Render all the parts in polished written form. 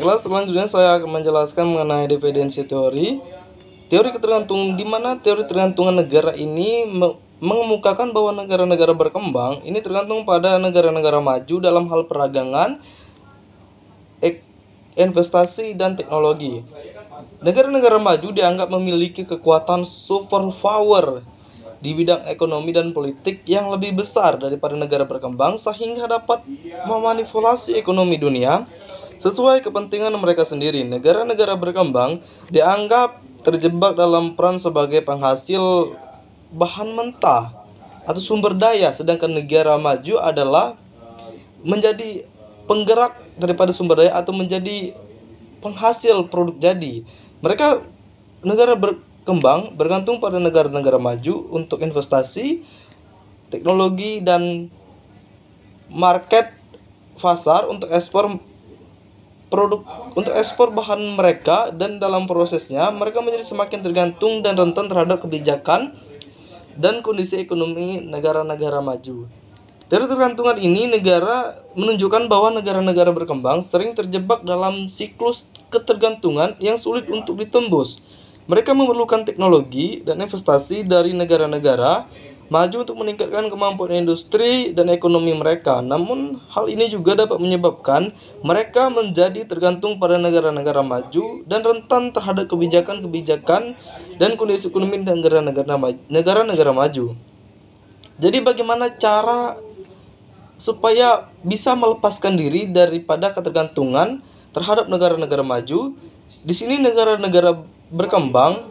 Baiklah, selanjutnya saya akan menjelaskan mengenai dependensi teori. Teori ketergantungan, di mana teori ketergantungan negara ini mengemukakan bahwa negara-negara berkembang ini tergantung pada negara-negara maju dalam hal perdagangan, investasi, dan teknologi. Negara-negara maju dianggap memiliki kekuatan superpower di bidang ekonomi dan politik yang lebih besar daripada negara berkembang, sehingga dapat memanipulasi ekonomi dunia sesuai kepentingan mereka sendiri. Negara-negara berkembang dianggap terjebak dalam peran sebagai penghasil bahan mentah atau sumber daya, sedangkan negara maju adalah menjadi penggerak daripada sumber daya atau menjadi penghasil produk jadi. Negara berkembang bergantung pada negara-negara maju untuk investasi, teknologi, dan market pasar untuk ekspor produk, untuk ekspor bahan mereka, dan dalam prosesnya mereka menjadi semakin tergantung dan rentan terhadap kebijakan dan kondisi ekonomi negara-negara maju. Dari tergantungan ini menunjukkan bahwa negara-negara berkembang sering terjebak dalam siklus ketergantungan yang sulit untuk ditembus. Mereka memerlukan teknologi dan investasi dari negara-negara maju untuk meningkatkan kemampuan industri dan ekonomi mereka. Namun, hal ini juga dapat menyebabkan mereka menjadi tergantung pada negara-negara maju dan rentan terhadap kebijakan-kebijakan dan kondisi ekonomi negara-negara maju. Jadi, bagaimana cara supaya bisa melepaskan diri daripada ketergantungan terhadap negara-negara maju? Di sini negara-negara berkembang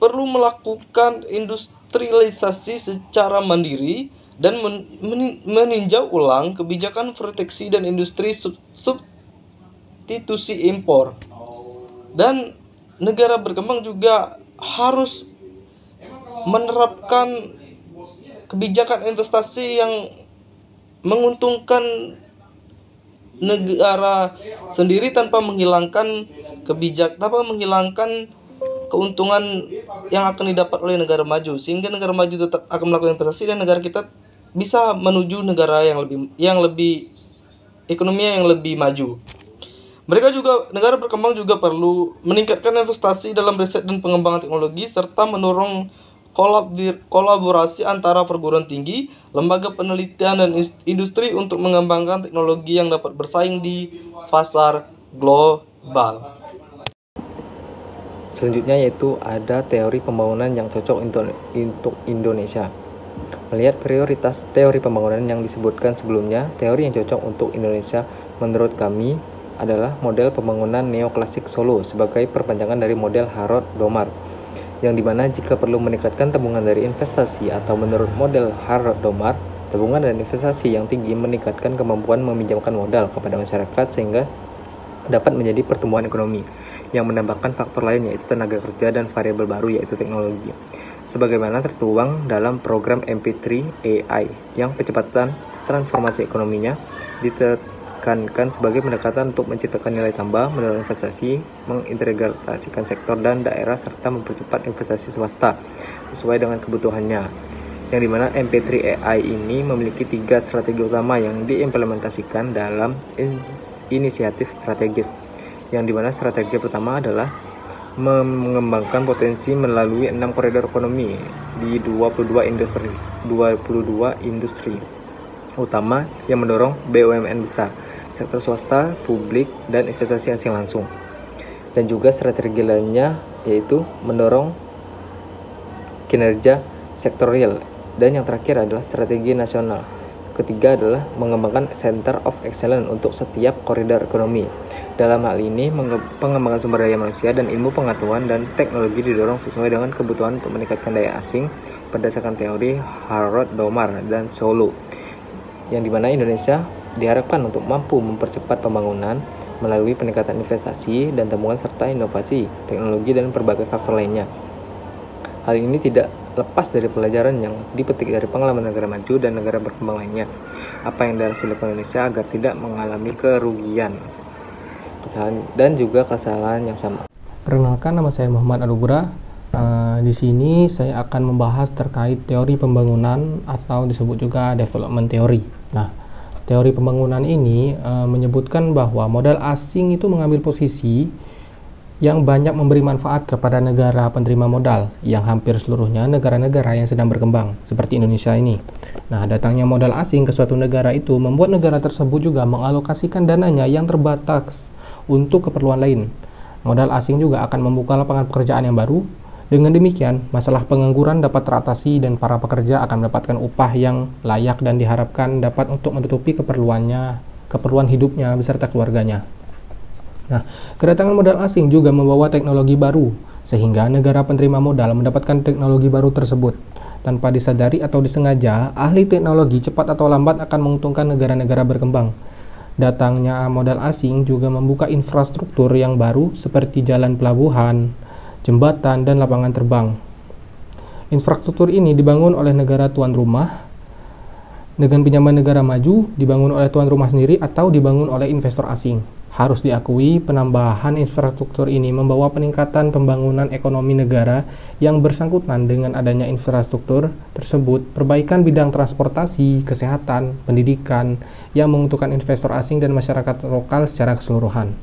perlu melakukan industrialisasi secara mandiri dan meninjau ulang kebijakan proteksi dan industri substitusi impor. Dan negara berkembang juga harus menerapkan kebijakan investasi yang menguntungkan negara sendiri tanpa menghilangkan keuntungan yang akan didapat oleh negara maju, sehingga negara maju tetap akan melakukan investasi dan negara kita bisa menuju negara yang lebih ekonominya yang lebih maju. Negara berkembang juga perlu meningkatkan investasi dalam riset dan pengembangan teknologi serta mendorong kolaborasi antara perguruan tinggi, lembaga penelitian, dan industri untuk mengembangkan teknologi yang dapat bersaing di pasar global. Selanjutnya yaitu ada teori pembangunan yang cocok untuk Indonesia. Melihat prioritas teori pembangunan yang disebutkan sebelumnya, teori yang cocok untuk Indonesia menurut kami adalah model pembangunan neoklasik Solo sebagai perpanjangan dari model Harrod Domar, yang dimana jika perlu meningkatkan tabungan dari investasi, atau menurut model Harrod Domar, tabungan dan investasi yang tinggi meningkatkan kemampuan meminjamkan modal kepada masyarakat sehingga dapat menjadi pertumbuhan ekonomi yang menambahkan faktor lain yaitu tenaga kerja dan variabel baru yaitu teknologi, sebagaimana tertuang dalam program MP3 AI yang percepatan transformasi ekonominya ditekankan sebagai pendekatan untuk menciptakan nilai tambah, mendorong investasi, mengintegrasikan sektor dan daerah, serta mempercepat investasi swasta sesuai dengan kebutuhannya, yang dimana MP3 AI ini memiliki 3 strategi utama yang diimplementasikan dalam inisiatif strategis, yang dimana strategi pertama adalah mengembangkan potensi melalui 6 koridor ekonomi di 22 industri utama yang mendorong BUMN besar, sektor swasta, publik, dan investasi asing langsung. Dan juga strategi lainnya yaitu mendorong kinerja sektorial. Dan yang terakhir adalah strategi nasional. Ketiga adalah mengembangkan Center of Excellence untuk setiap koridor ekonomi. Dalam hal ini, pengembangan sumber daya manusia dan ilmu pengetahuan dan teknologi didorong sesuai dengan kebutuhan untuk meningkatkan daya asing berdasarkan teori Harrod Domar dan Solo, yang dimana Indonesia diharapkan untuk mampu mempercepat pembangunan melalui peningkatan investasi dan tabungan serta inovasi, teknologi, dan berbagai faktor lainnya. Hal ini tidak lepas dari pelajaran yang dipetik dari pengalaman negara maju dan negara berkembang lainnya. Apa yang harus dilakukan Indonesia agar tidak mengalami kerugian, kesalahan, dan juga kesalahan yang sama. Perkenalkan, nama saya Muhammad Anugrah. Di sini saya akan membahas terkait teori pembangunan atau disebut juga development theory. Nah, Teori pembangunan ini menyebutkan bahwa modal asing itu mengambil posisi yang banyak memberi manfaat kepada negara penerima modal, yang hampir seluruhnya negara-negara yang sedang berkembang, seperti Indonesia ini. Nah, datangnya modal asing ke suatu negara itu membuat negara tersebut juga mengalokasikan dananya yang terbatas untuk keperluan lain. Modal asing juga akan membuka lapangan pekerjaan yang baru. Dengan demikian, masalah pengangguran dapat teratasi dan para pekerja akan mendapatkan upah yang layak dan diharapkan dapat untuk menutupi keperluan hidupnya beserta keluarganya. Nah, kedatangan modal asing juga membawa teknologi baru, sehingga negara penerima modal mendapatkan teknologi baru tersebut. Tanpa disadari atau disengaja, ahli teknologi cepat atau lambat akan menguntungkan negara-negara berkembang. Datangnya modal asing juga membuka infrastruktur yang baru seperti jalan pelabuhan, jembatan, dan lapangan terbang. Infrastruktur ini dibangun oleh negara tuan rumah dengan pinjaman negara maju, dibangun oleh tuan rumah sendiri, atau dibangun oleh investor asing. Harus diakui, penambahan infrastruktur ini membawa peningkatan pembangunan ekonomi negara yang bersangkutan dengan adanya infrastruktur tersebut, perbaikan bidang transportasi, kesehatan, pendidikan, yang menguntungkan investor asing dan masyarakat lokal secara keseluruhan.